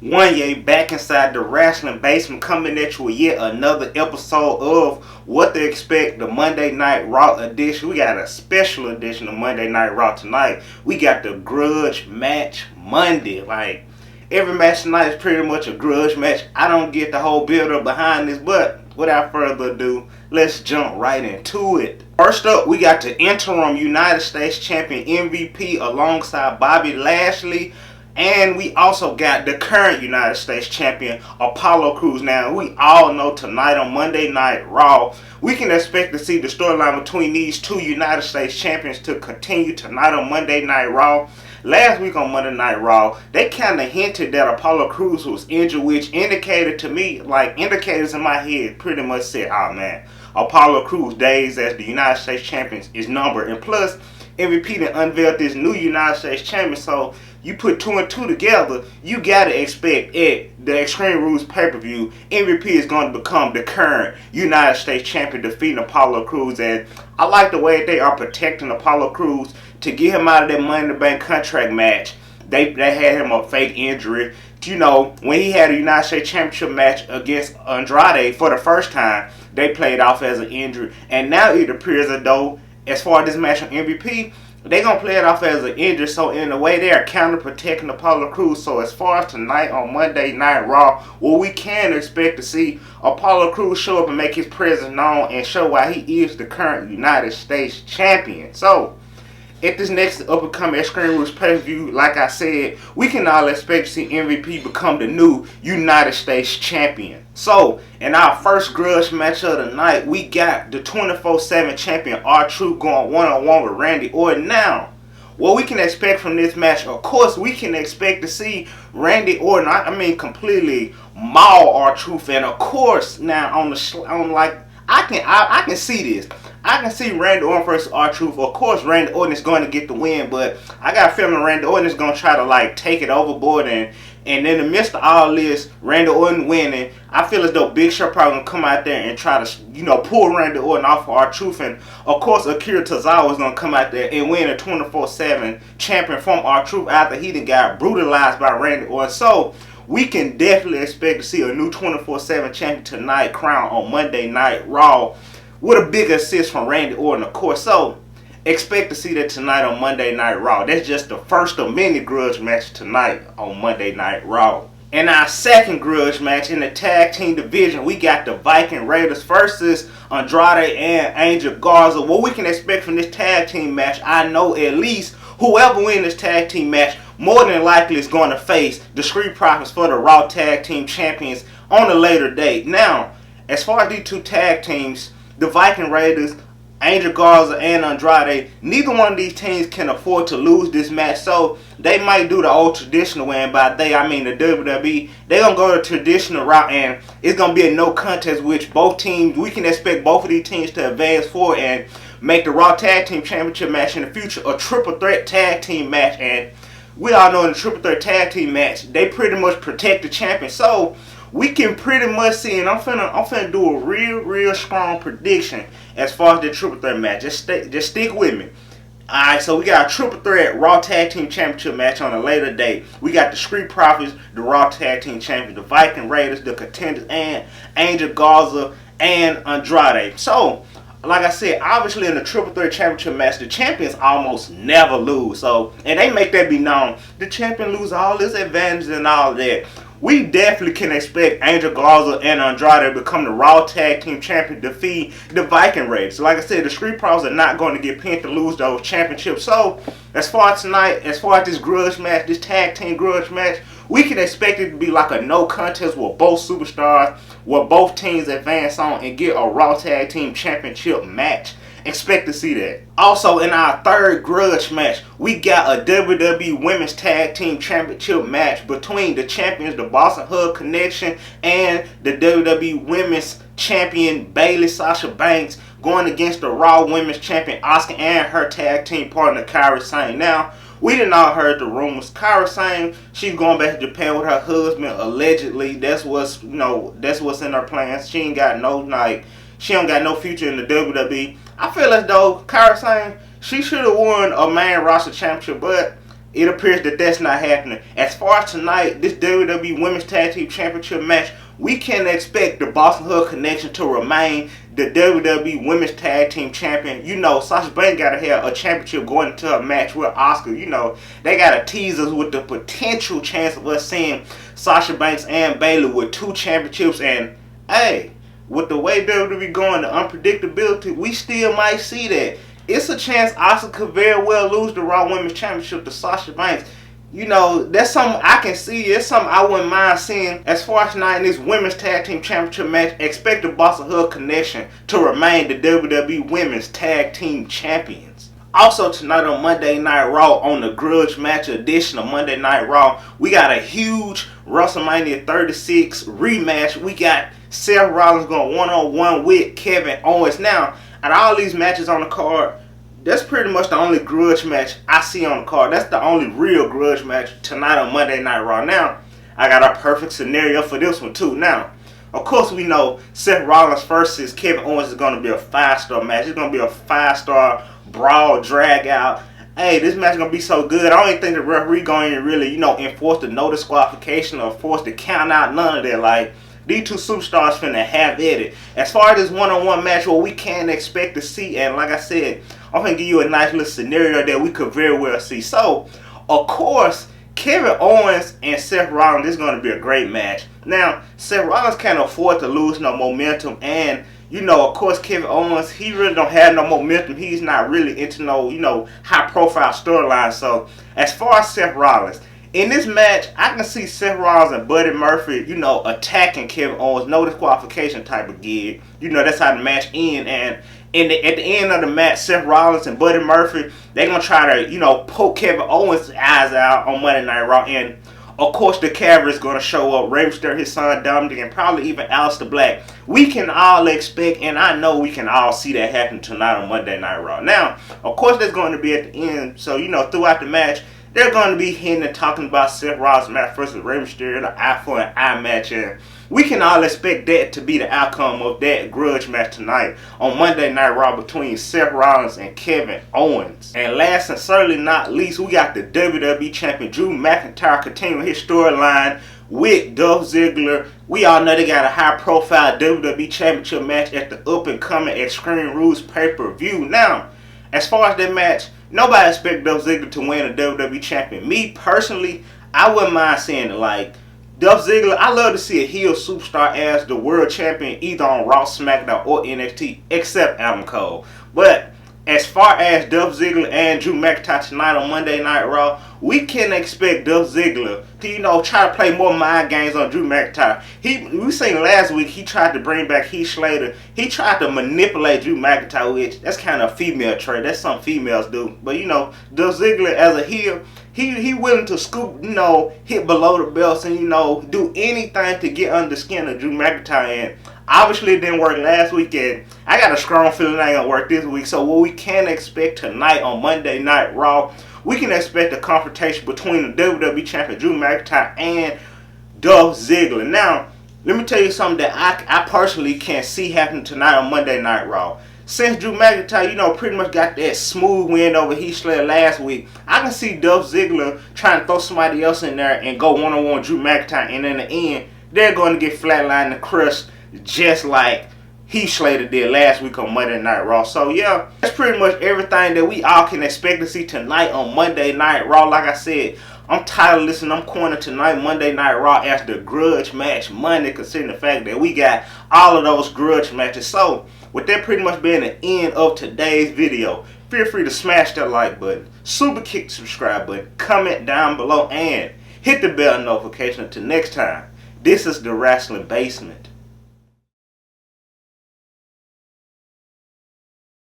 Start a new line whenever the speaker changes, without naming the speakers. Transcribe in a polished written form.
Wanya back inside the wrestling basement, coming at you with yet another episode of what to expect, the Monday Night Raw edition. We got a special edition of Monday Night Raw tonight. We got the Grudge Match Monday. Like, every match tonight is pretty much a grudge match. I don't get the whole build up behind this, but without further ado, let's jump right into it. First up, we got the interim United States Champion MVP alongside Bobby Lashley. And we also got the current United States Champion, Apollo Cruz. Now, we all know tonight on Monday Night Raw, we can expect to see the storyline between these two United States Champions to continue tonight on Monday Night Raw. Last week on Monday Night Raw, they kind of hinted that Apollo Cruz was injured, which indicated to me, like indicators in my head pretty much said, oh man, Apollo Cruz days as the United States Champion is numbered. And plus, MVP done unveiled this new United States Champion, so you put two and two together, you gotta expect at the Extreme Rules pay-per-view, MVP is going to become the current United States Champion, defeating Apollo Cruz. And I like the way they are protecting Apollo Cruz to get him out of that Money in the Bank contract match. They had him a fake injury. You know, when he had a United States Championship match against Andrade for the first time, they played off as an injury. And now it appears as though, as far as this match on MVP, they're going to play it off as an injury. So in a way, they are counter-protecting Apollo Cruz. So as far as tonight on Monday Night Raw, what we can expect to see Apollo Cruz show up and make his presence known and show why he is the current United States Champion. So at this next up-and-coming Extreme Rules pay-per-view, like I said, we can all expect to see MVP become the new United States Champion. So, in our first grudge match of the night, we got the 24/7 champion R-Truth going one-on-one with Randy Orton. Now, what we can expect from this match, of course, we can expect to see Randy Orton, completely maul R-Truth. And of course, now I can see this. I can see Randy Orton versus R-Truth. Of course, Randy Orton is going to get the win, but I got a feeling Randy Orton is going to try to take it overboard, and in the midst of all this, Randy Orton winning, I feel as though Big Show probably going to come out there and try to, pull Randy Orton off of R-Truth. And of course, Akira Tozawa is going to come out there and win a 24/7 champion from R-Truth after he done got brutalized by Randy Orton. So we can definitely expect to see a new 24/7 champion tonight crowned on Monday Night Raw, with a big assist from Randy Orton, of course. So expect to see that tonight on Monday Night Raw. That's just the first of many grudge matches tonight on Monday Night Raw. In our second grudge match in the tag team division, we got the Viking Raiders versus Andrade and Angel Garza. What we can expect from this tag team match, I know at least whoever wins this tag team match more than likely is going to face the Street Profits for the Raw Tag Team Champions on a later date. Now, as far as these two tag teams, the Viking Raiders, Angel Garza, and Andrade, neither one of these teams can afford to lose this match, so they might do the old traditional way, and by they, I mean the WWE. They're going to go the traditional route, and it's going to be a no contest, which both teams, we can expect both of these teams to advance forward and make the Raw Tag Team Championship match in the future a triple threat tag team match. And we all know in the triple threat tag team match, they pretty much protect the champion. So we can pretty much see, and I'm finna do a real strong prediction as far as the triple threat match. Just stick with me. Alright, so we got a triple threat Raw Tag Team Championship match on a later date. We got the Street Profits, the Raw Tag Team Champions, the Viking Raiders, the Contenders, and Angel Garza and Andrade. So, like I said, obviously in the triple threat championship match, the champions almost never lose. So, and they make that be known. The champion lose all his advantages and all that. We definitely can expect Angel Garza and Andrade to become the Raw Tag Team Champion, defeat the Viking Raiders. So like I said, the Street Profits are not going to get pinned to lose those championships. So, as far as tonight, as far as this grudge match, this tag team grudge match, we can expect it to be like a no contest with both superstars, where both teams advance on and get a Raw Tag Team Championship match. Expect to see that. Also, in our third grudge match, we got a WWE Women's Tag Team Championship match between the champions, the Boston Hug Connection, and the WWE Women's Champion Bayley Sasha Banks, going against the Raw Women's Champion Asuka and her tag team partner Kairi Sane. Now, we did not heard the rumors. Kairi Sane, she's going back to Japan with her husband allegedly. That's what's in her plans. She don't got no future in the WWE. I feel as though Kairi Sane, she should have won a main roster championship, but it appears that that's not happening. As far as tonight, this WWE Women's Tag Team Championship match, we can expect the Boston Hug Connection to remain the WWE Women's Tag Team Champion. You know, Sasha Banks got to have a championship going into a match with Asuka. You know, they got to tease us with the potential chance of us seeing Sasha Banks and Bayley with 2 championships. And, hey, with the way WWE going, the unpredictability, we still might see that. It's a chance Asuka could very well lose the Raw Women's Championship to Sasha Banks. You know, that's something I can see. It's something I wouldn't mind seeing. As far as tonight in this Women's Tag Team Championship match, expect the Boston Hug Connection to remain the WWE Women's Tag Team Champions. Also tonight on Monday Night Raw, on the Grudge Match edition of Monday Night Raw, we got a huge WrestleMania 36 rematch. We got Seth Rollins going one-on-one with Kevin Owens. Now, out of all these matches on the card, that's pretty much the only grudge match I see on the card. That's the only real grudge match tonight on Monday Night Raw. Now, I got a perfect scenario for this one too. Now, of course we know Seth Rollins versus Kevin Owens is going to be a 5-star match. It's going to be a 5-star brawl drag out. Hey, this match is going to be so good. I don't even think the referee going to really, enforce the no disqualification or force the count out. None of that. Like, these 2 superstars finna have at it. As far as this one-on-one match, what we can expect to see, and like I said, I'm gonna give you a nice little scenario that we could very well see. So, of course, Kevin Owens and Seth Rollins, this is gonna be a great match. Now, Seth Rollins can't afford to lose no momentum, and of course, Kevin Owens, he really don't have no momentum. He's not really into no, high-profile storyline. So, as far as Seth Rollins, in this match, I can see Seth Rollins and Buddy Murphy, attacking Kevin Owens, no disqualification type of gig. That's how the match ends. And at the end of the match, Seth Rollins and Buddy Murphy, they're going to try to, poke Kevin Owens' eyes out on Monday Night Raw. And, of course, the Cavalry is going to show up. Rey Mysterio, his son Dominic, and probably even Aleister Black. We can all expect, and I know we can all see that happen tonight on Monday Night Raw. Now, of course, that's going to be at the end. So, throughout the match, they're going to be hinting and talking about Seth Rollins' match versus Rey Mysterio, the eye for an eye match. And we can all expect that to be the outcome of that grudge match tonight on Monday Night Raw between Seth Rollins and Kevin Owens. And last and certainly not least, we got the WWE Champion Drew McIntyre continuing his storyline with Dolph Ziggler. We all know they got a high-profile WWE Championship match at the up-and-coming Extreme Rules pay-per-view. Now, as far as that match, nobody expects Dolph Ziggler to win the WWE Champion. Me, personally, I wouldn't mind seeing it. Like, Dolph Ziggler, I love to see a heel superstar as the world champion either on Raw, SmackDown, or NXT, except Adam Cole. But as far as Dolph Ziggler and Drew McIntyre tonight on Monday Night Raw, we can expect Dolph Ziggler to, try to play more mind games on Drew McIntyre. We seen last week he tried to bring back Heath Slater. He tried to manipulate Drew McIntyre, which that's kind of a female trait. That's something females do. But Dolph Ziggler as a heel, he willing to scoop, hit below the belts and do anything to get under the skin of Drew McIntyre. And obviously it didn't work last weekend. I got a strong feeling it ain't gonna work this week. So what we can expect tonight on Monday Night Raw, we can expect a confrontation between the WWE Champion Drew McIntyre and Dolph Ziggler. Now, let me tell you something that I personally can see happening tonight on Monday Night Raw. Since Drew McIntyre, pretty much got that smooth win over Heath Slater last week, I can see Dolph Ziggler trying to throw somebody else in there and go one-on-one with Drew McIntyre. And in the end, they're going to get flatlined and crushed just like Heath Slater did last week on Monday Night Raw. So yeah, that's pretty much everything that we all can expect to see tonight on Monday Night Raw. Like I said, I'm tired of listening. I'm cornered tonight Monday Night Raw as the grudge match Monday, considering the fact that we got all of those grudge matches. So with that pretty much being the end of today's video, feel free to smash that like button, super kick the subscribe button, comment down below, and hit the bell notification. Until next time, this is the Wrestling Basement.